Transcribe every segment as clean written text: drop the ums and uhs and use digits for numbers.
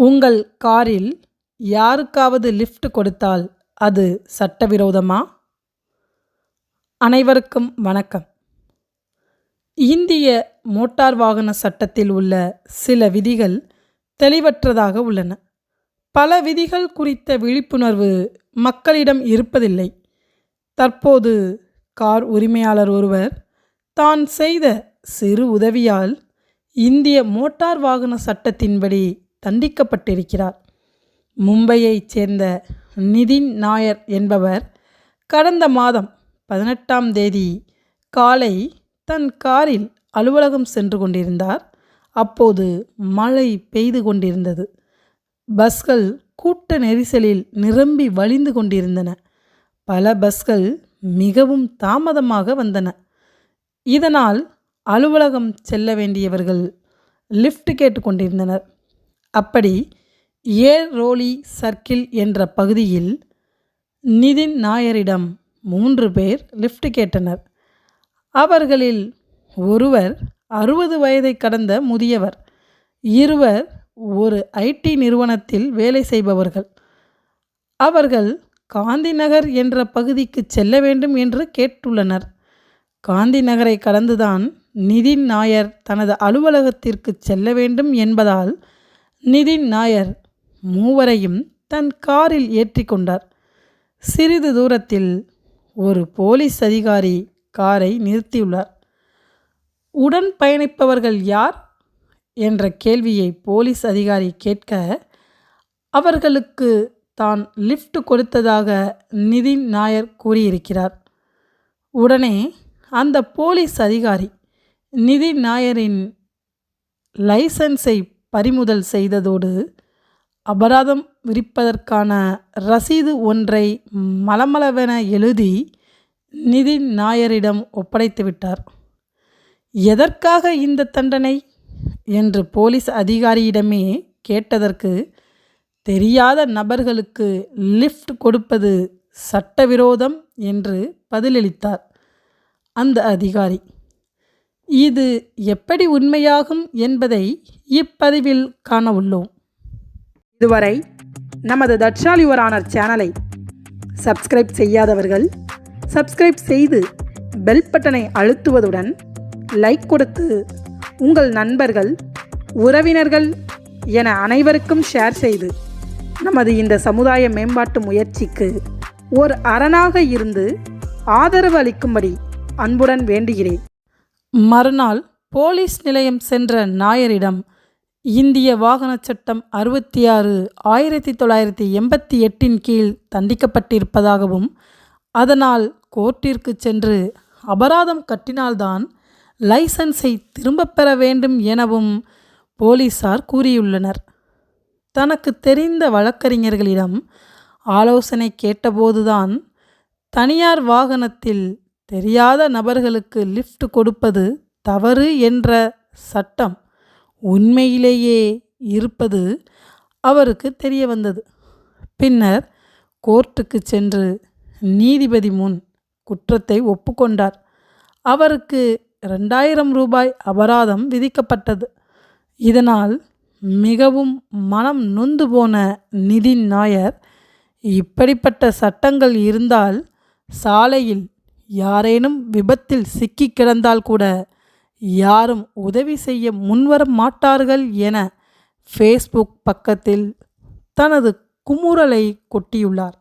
உங்கள் காரில் யாருக்காவது லிஃப்ட் கொடுத்தால் அது சட்டவிரோதமா? அனைவருக்கும் வணக்கம். இந்திய மோட்டார் வாகன சட்டத்தில் உள்ள சில விதிகள் தெளிவற்றதாக உள்ளன. பல விதிகள் குறித்த விழிப்புணர்வு மக்களிடம் இருப்பதில்லை. தற்போது கார் உரிமையாளர் ஒருவர் தான் செய்த சிறு உதவியால் இந்திய மோட்டார் வாகன சட்டத்தின்படி தண்டிக்கப்பட்டிருக்கிறார். மும்பையைச் சேர்ந்த நிதின் நாயர் என்பவர் கடந்த மாதம் 18ஆம் தேதி காலை தன் காரில் அலுவலகம் சென்று கொண்டிருந்தார். அப்போது மழை பெய்து கொண்டிருந்தது. பஸ்கள் கூட்ட நெரிசலில் நிரம்பி வழிந்து கொண்டிருந்தன. பல பஸ்கள் மிகவும் தாமதமாக வந்தன. இதனால் அலுவலகம் செல்ல வேண்டியவர்கள் லிஃப்ட் கேட்டுக்கொண்டிருந்தனர். அப்படி ஏர்ரோலி சர்க்கிள் என்ற பகுதியில் நிதின் நாயரிடம் 3 பேர் லிஃப்ட் கேட்டனர். அவர்களில் ஒருவர் 60 வயதை கடந்த முதியவர், இருவர் ஒரு ஐடி நிறுவனத்தில் வேலை செய்பவர்கள். அவர்கள் காந்தி நகர் என்ற பகுதிக்கு செல்ல வேண்டும் என்று கேட்டுள்ளனர். காந்தி நகரை கடந்துதான் நிதின் நாயர் தனது அலுவலகத்திற்கு செல்ல வேண்டும் என்பதால் நிதின் நாயர் மூவரையும் தன் காரில் ஏற்றி கொண்டார். சிறிது தூரத்தில் ஒரு போலீஸ் அதிகாரி காரை நிறுத்தியுள்ளார். உடன் பயணிப்பவர்கள் யார் என்ற கேள்வியை போலீஸ் அதிகாரி கேட்க, அவர்களுக்கு தான் லிஃப்ட் கொடுத்ததாக நிதின் நாயர் கூறியிருக்கிறார். உடனே அந்த போலீஸ் அதிகாரி நிதின் நாயரின் லைசன்ஸை பறிமுதல் செய்ததோடு அபராதம் விதிப்பதற்கான ரசீது ஒன்றை மளமளவென எழுதி நிதின் நாயரிடம் ஒப்படைத்துவிட்டார். எதற்காக இந்த தண்டனை என்று போலீஸ் அதிகாரியிடமே கேட்டதற்கு, தெரியாத நபர்களுக்கு லிஃப்ட் கொடுப்பது சட்டவிரோதம் என்று பதிலளித்தார் அந்த அதிகாரி. இது எப்படி உண்மையாகும் என்பதை இப்பதிவில் காண உள்ளோம். இதுவரை நமது தட்சால் யுவர் ஆனர் சேனலை சப்ஸ்கிரைப் செய்யாதவர்கள் சப்ஸ்கிரைப் செய்து பெல் பட்டனை அழுத்துவதுடன் லைக் கொடுத்து உங்கள் நண்பர்கள், உறவினர்கள் என அனைவருக்கும் ஷேர் செய்து நமது இந்த சமுதாய மேம்பாட்டு முயற்சிக்கு ஒரு அரணாக இருந்து ஆதரவு அளிக்கும்படி அன்புடன் வேண்டுகிறேன். மறுநாள் போலீஸ் நிலையம் சென்ற நாயரிடம் இந்திய வாகன சட்டம் 66 1988 கீழ் தண்டிக்கப்பட்டிருப்பதாகவும், அதனால் கோர்ட்டிற்கு சென்று அபராதம் கட்டினால்தான் லைசன்ஸை திரும்பப் பெற வேண்டும் எனவும் போலீசார் கூறியுள்ளனர். தனக்கு தெரிந்த வழக்கறிஞர்களிடம் ஆலோசனை கேட்டபோதுதான் தனியார் வாகனத்தில் தெரியாத நபர்களுக்கு லிஃப்ட் கொடுப்பது தவறு என்ற சட்டம் உண்மையிலேயே இருப்பது அவருக்கு தெரிய வந்தது. பின்னர் கோர்ட்டுக்கு சென்று நீதிபதி முன் குற்றத்தை ஒப்புக்கொண்டார். அவருக்கு 2000 ரூபாய் அபராதம் விதிக்கப்பட்டது. இதனால் மிகவும் மனம் நொந்து போன நிதின் நாயர், இப்படிப்பட்ட சட்டங்கள் இருந்தால் சாலையில் யாரேனும் விபத்தில் சிக்கி கிடந்தால் கூட யாரும் உதவி செய்ய முன்வர மாட்டார்கள் என ஃபேஸ்புக் பக்கத்தில் தனது குமுறலை கொட்டியுள்ளார்.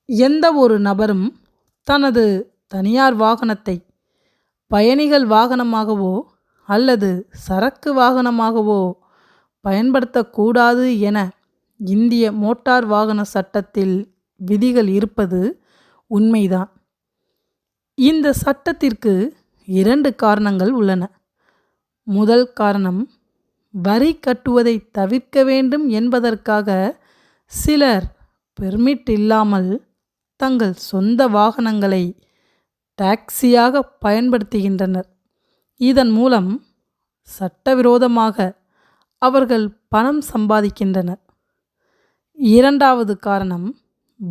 எந்த ஒரு நபரும் தனது தனியார் வாகனத்தை பயணிகள் வாகனமாகவோ அல்லது சரக்கு வாகனமாகவோ பயன்படுத்தக்கூடாது என இந்திய மோட்டார் வாகன சட்டத்தில் விதிகள் இருப்பது உண்மைதான். இந்த சட்டத்திற்கு 2 காரணங்கள் உள்ளன. முதல் காரணம், வரி கட்டுவதை தவிர்க்க வேண்டும் என்பதற்காக சிலர் பெர்மிட் இல்லாமல் தங்கள் சொந்த வாகனங்களை டாக்ஸியாக பயன்படுத்துகின்றனர். இதன் மூலம் சட்டவிரோதமாக அவர்கள் பணம் சம்பாதிக்கின்றனர். இரண்டாவது காரணம்,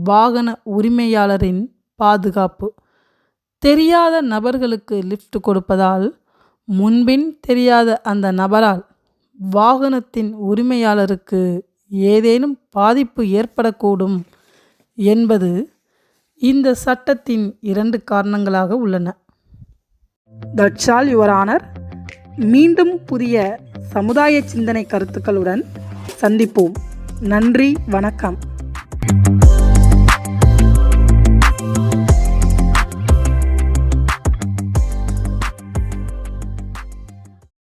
வாகன உரிமையாளரின் பாதுகாப்பு. தெரியாத நபர்களுக்கு லிஃப்ட் கொடுப்பதால் முன்பின் தெரியாத அந்த நபரால் வாகனத்தின் உரிமையாளருக்கு ஏதேனும் பாதிப்பு ஏற்படக்கூடும் என்பது இந்த சட்டத்தின் 2 காரணங்களாக உள்ளன. That's all your honour. மீண்டும் புதிய சமுதாய சிந்தனை கருத்துக்களுடன் சந்திப்போம். நன்றி, வணக்கம்.